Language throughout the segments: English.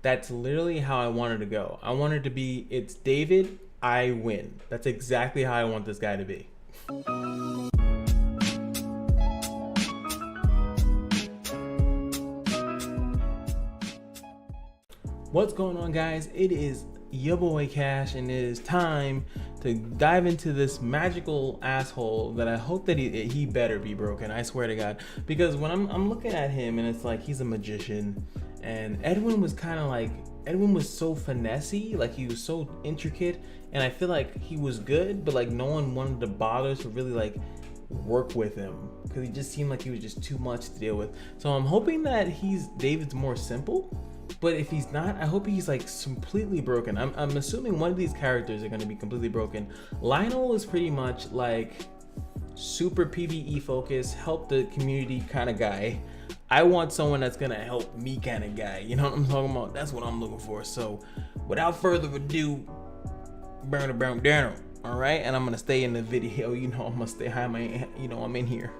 That's literally how I wanted to go. I wanted to be, it's David, I win. That's exactly how I want this guy to be. What's going on, guys? It is your boy Cash, and it is time to dive into this magical asshole that I hope that he better be broken. I swear to God, because when I'm looking at him and it's like he's a magician, and Edwin was kind of like, Edwin was so finessey, like he was so intricate, and I feel like he was good, but like no one wanted to bother to really like work with him because he just seemed like he was just too much to deal with. So I'm hoping that David's more simple. But if he's not, I hope he's like completely broken. I'm assuming one of these characters are going to be completely broken. Lionel is pretty much like super PvE focused, help the community kind of guy. I want someone that's going to help me kind of guy. You know what I'm talking about? That's what I'm looking for. So without further ado, burn down. All right. And I'm going to stay in the video. You know, I'm going to stay high. I'm in here.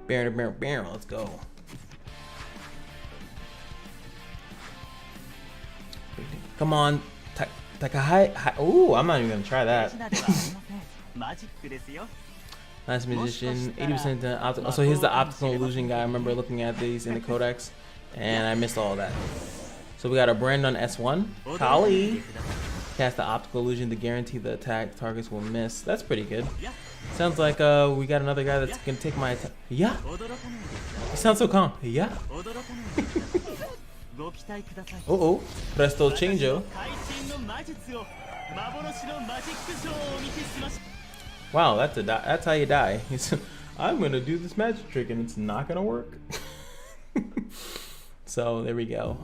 Burn. Let's go. Come on, Takahai. Oh, I'm not even gonna try that. Nice magician, 80% optical. So here's the optical illusion guy. I remember looking at these in the codex, and I missed all of that. So we got a brand on S1. Kali cast the optical illusion to guarantee the attack targets will miss. That's pretty good. Sounds like we got another guy that's gonna take my attack. Yeah. He sounds so calm. Yeah. Oh, presto changeo. Wow, that's how you die. I'm gonna do this magic trick and it's not gonna work. So there we go.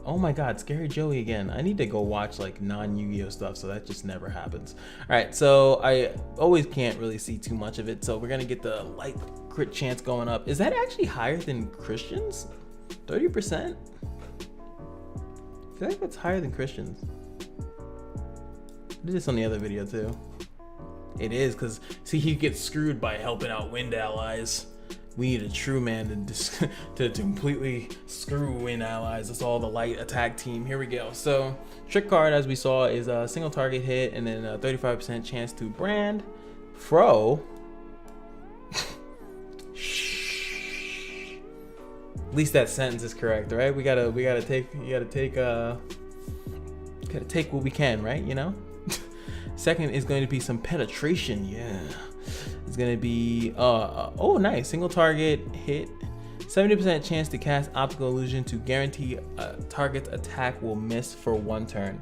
Oh my God, Scary Joey again. I need to go watch like non-Yu-Gi-Oh stuff, so that just never happens. All right, so I always can't really see too much of it, so we're gonna get the light crit chance going up. Is that actually higher than Christian's? 30%? I feel like that's higher than Christian's. I did this on the other video too. It is, because see, he gets screwed by helping out wind allies. We need a true man to completely screw wind allies. That's all the light attack team. Here we go. So trick card, as we saw, is a single target hit and then a 35% chance to brand. Fro. At least that sentence is correct, right? We gotta take what we can, right? You know. Second is going to be some penetration. Yeah, it's gonna be oh nice, single target hit, 70% chance to cast optical illusion to guarantee a target's attack will miss for 1 turn.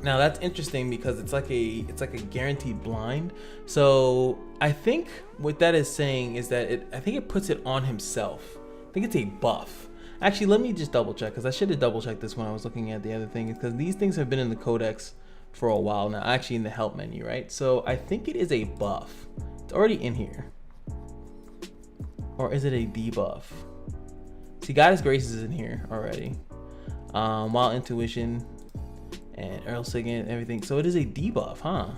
Now that's interesting because it's like a guaranteed blind. So I think what that is saying is that I think it puts it on himself. I think it's a buff. Actually, let me just double check, because I should have double checked this when I was looking at the other thing, because these things have been in the codex for a while now, actually in the help menu, right? So I think it is a buff. It's already in here. Or is it a debuff? See, Goddess Grace is in here already. Wild Intuition and Earl Signet and everything. So it is a debuff, huh?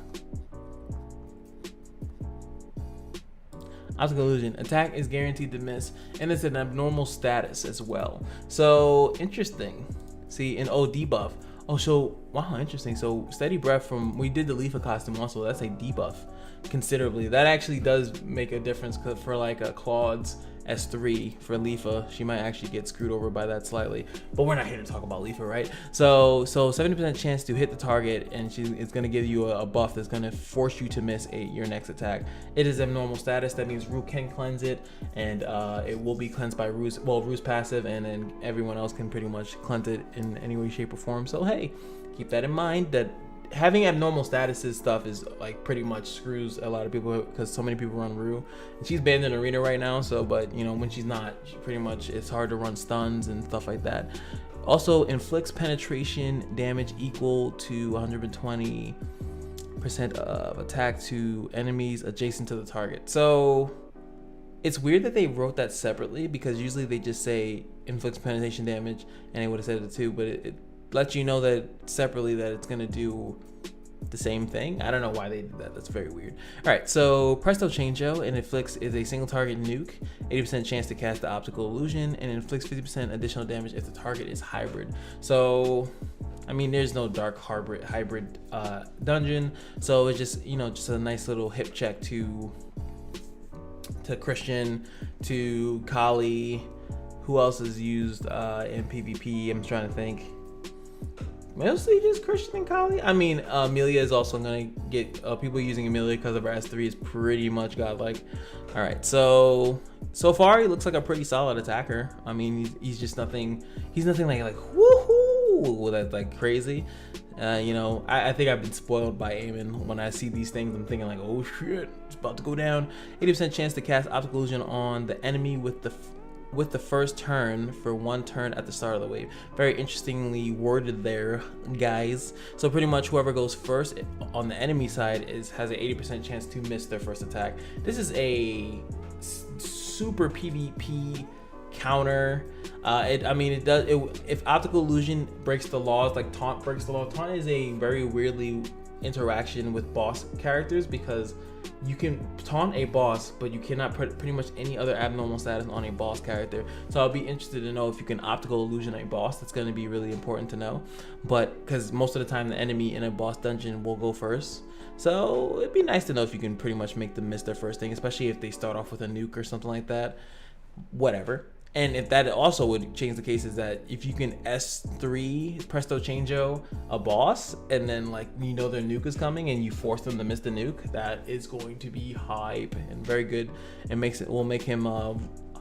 Optical illusion, attack is guaranteed to miss, and it's an abnormal status as well. So interesting. See, an O debuff. Oh, so wow, interesting. So steady breath from, we did the Leafa costume also. That's a debuff considerably. That actually does make a difference for like a Claude's S3 for Leafa. She might actually get screwed over by that slightly, but we're not here to talk about Leafa, right? So 70% chance to hit the target, and it's going to give you a buff that's going to force you to miss your next attack. It is abnormal status. That means Rue can cleanse it, and it will be cleansed by Rue's, well, Rue's passive, and then everyone else can pretty much cleanse it in any way, shape, or form. So hey, keep that in mind, that having abnormal statuses stuff is like pretty much screws a lot of people, because so many people run Rue, and she's banned in arena right now. So, but you know, when she's not, she pretty much, it's hard to run stuns and stuff like that. Also inflicts penetration damage equal to 120% of attack to enemies adjacent to the target. So it's weird that they wrote that separately, because usually they just say inflicts penetration damage, and they would have said it too, but it lets you know that separately that it's gonna do the same thing. I don't know why they did that. That's very weird. All right, so Presto Changeo, and inflicts is a single target nuke, 80% chance to cast the optical illusion, and inflicts 50% additional damage if the target is hybrid. So, I mean, there's no dark hybrid dungeon, so it's just, you know, just a nice little hip check to Christian, to Kali. Who else is used in PvP? I'm trying to think. Mostly just Christian and Kali. I mean, Amelia is also gonna get people using Amelia because of her S3 is pretty much godlike. All right, so far he looks like a pretty solid attacker. I mean, he's just nothing. He's nothing like woohoo, that's like crazy. You know, I think I've been spoiled by Eamon. When I see these things, I'm thinking like, oh shit, it's about to go down. 80% chance to cast optical illusion on the enemy with the first turn for 1 turn at the start of the wave. Very interestingly worded there, guys. So pretty much whoever goes first on the enemy side has an 80% chance to miss their first attack. This is a super PvP counter. If optical illusion breaks the laws, like taunt breaks the law, taunt is a very weirdly interaction with boss characters, because you can taunt a boss, but you cannot put pretty much any other abnormal status on a boss character. So I'll be interested to know if you can optical illusion a boss. That's going to be really important to know, but because most of the time the enemy in a boss dungeon will go first, so it'd be nice to know if you can pretty much make them miss their first thing, especially if they start off with a nuke or something like that. Whatever. And if that also would change the case, is that if you can S3 Presto Changeo a boss, and then like, you know, their nuke is coming and you force them to miss the nuke, that is going to be hype and very good. It will make him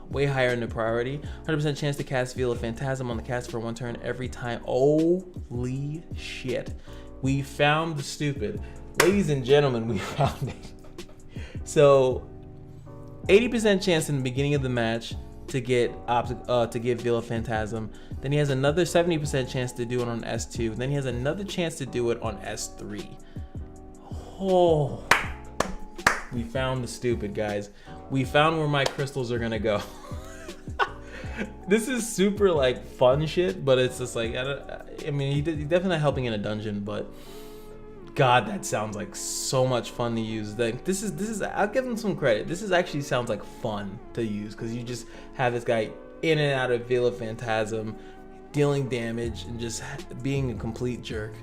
way higher in the priority. 100% chance to cast Veil of Phantasm on the cast for 1 turn every time. Holy shit. We found the stupid. Ladies and gentlemen, we found it. So 80% chance in the beginning of the match to get Veil of Phantasm. Then he has another 70% chance to do it on S2. Then he has another chance to do it on S3. Oh, we found the stupid, guys. We found where my crystals are gonna go. This is super like fun shit, but it's just like, I mean, he's definitely helping in a dungeon, but God, that sounds like so much fun to use. Like this is I'll give him some credit. This actually sounds like fun to use, because you just have this guy in and out of Veil of Phantasm, dealing damage and just being a complete jerk.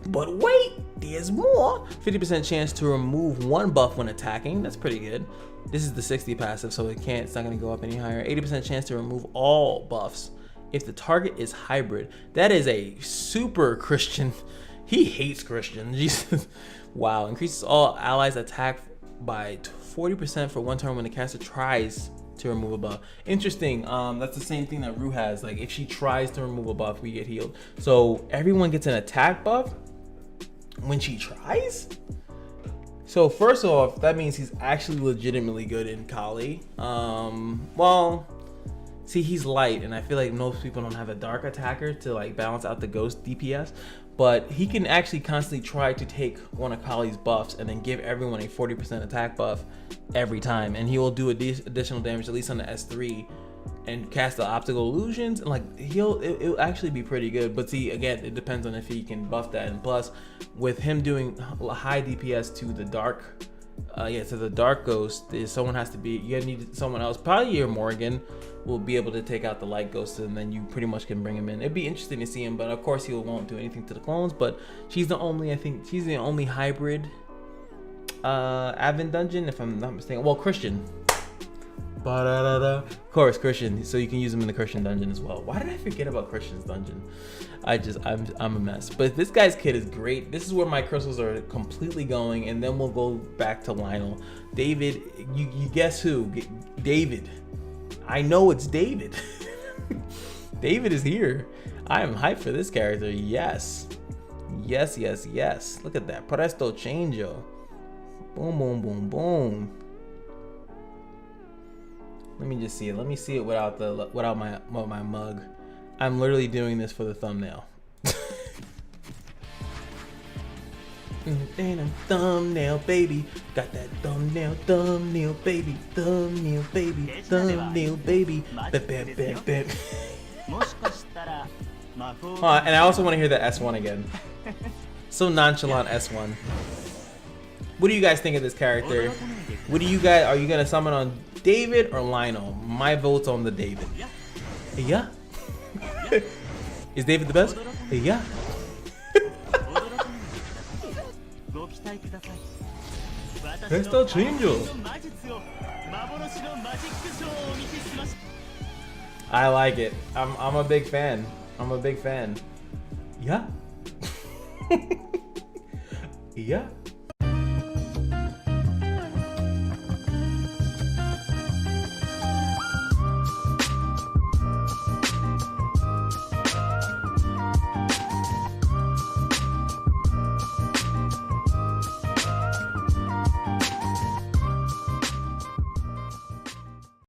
But wait, there's more. 50% chance to remove 1 buff when attacking. That's pretty good. This is the 60 passive, so it's not gonna go up any higher. 80% chance to remove all buffs if the target is hybrid. That is a super Christian. He hates Christian. Jesus. Wow. Increases all allies attack by 40% for 1 turn when the caster tries to remove a buff. Interesting. That's the same thing that Rue has. Like, if she tries to remove a buff, we get healed. So everyone gets an attack buff when she tries? So first off, that means he's actually legitimately good in Kali. Well, see, he's light, and I feel like most people don't have a dark attacker to like balance out the ghost DPS. But he can actually constantly try to take one of Kali's buffs and then give everyone a 40% attack buff every time, and he will do additional damage, at least on the S3, and cast the optical illusions, and like it'll actually be pretty good. But see, again, it depends on if he can buff that, and plus with him doing high DPS to the dark ghost, someone has to be, you need someone else, probably your Morgan will be able to take out the light ghost, and then you pretty much can bring him in. It'd be interesting to see him, but of course he won't do anything to the clones. But she's the only hybrid advent dungeon, if I'm not mistaken. Well, Christian, of course Christian, so you can use him in the Christian dungeon as well. Why did I forget about Christian's dungeon? I'm a mess. But this guy's kit is great. This is where my crystals are completely going, and then we'll go back to Lionel. David, you guess who? David. I know it's David. David is here. I am hyped for this character. Yes. Yes. Look at that. Presto Changeo. Boom, boom, boom, boom. Let me just see it. Let me see it without my mug. I'm literally doing this for the thumbnail. Thumbnail baby, got that thumbnail baby, thumbnail baby. And I also want to hear the S1 again. So nonchalant S1. What do you guys think of this character? What do you guys, are you gonna summon on David or Lionel? My vote's on the David. Yeah. Is David the best? Yeah. Crystal Change. I like it. I'm a big fan. I'm a big fan. Yeah. Yeah.